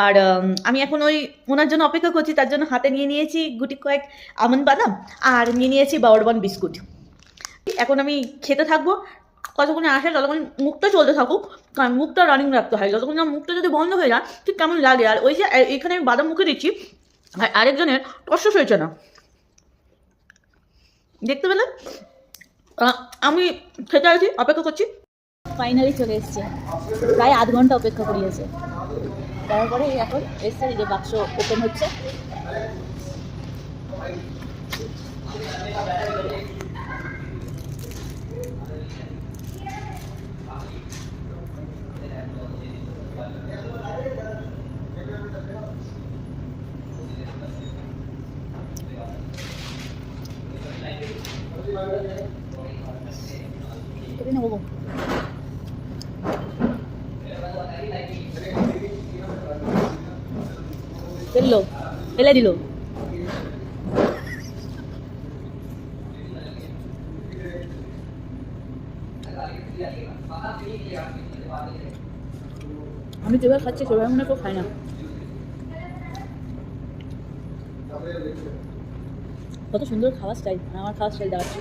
আর আমি এখন ওনার জন্য অপেক্ষা করছি। তার জন্য হাতে নিয়ে নিয়েছি গুটি কয়েক আমন্ড বাদাম আর নিয়ে নিয়েছি বাউরবন বিস্কুট। এখন আমি খেতে থাকবো। কতক্ষণে আসে ততক্ষণ মুখটা চলতে থাকুক, কারণ মুখটা রানিং রাখতে হয়। যতক্ষণ না মুখটা যদি বন্ধ হয়ে যায় ঠিক কেমন লাগে। আর ওই যে এখানে আমি বাদাম মুখে দিচ্ছি, আর আরেকজনের টসটস হয়েছে না, দেখতে পেলে। আমি খেতে আছি, অপেক্ষা করছি। ফাইনালি চলে এসছে, প্রায় আধ ঘন্টা অপেক্ষা করিয়েছে। তারপরে এখন এসছে, যে বাক্স ওপেন হচ্ছে। এটা নেবো ফেললো, ফেলে দিল। আমি যেভাবে খাচ্ছি সেভাবে মনে কেউ খাই না। কত সুন্দর খাওয়ার স্টাইল, আমার খাওয়ার স্টাইল দেখাচ্ছি।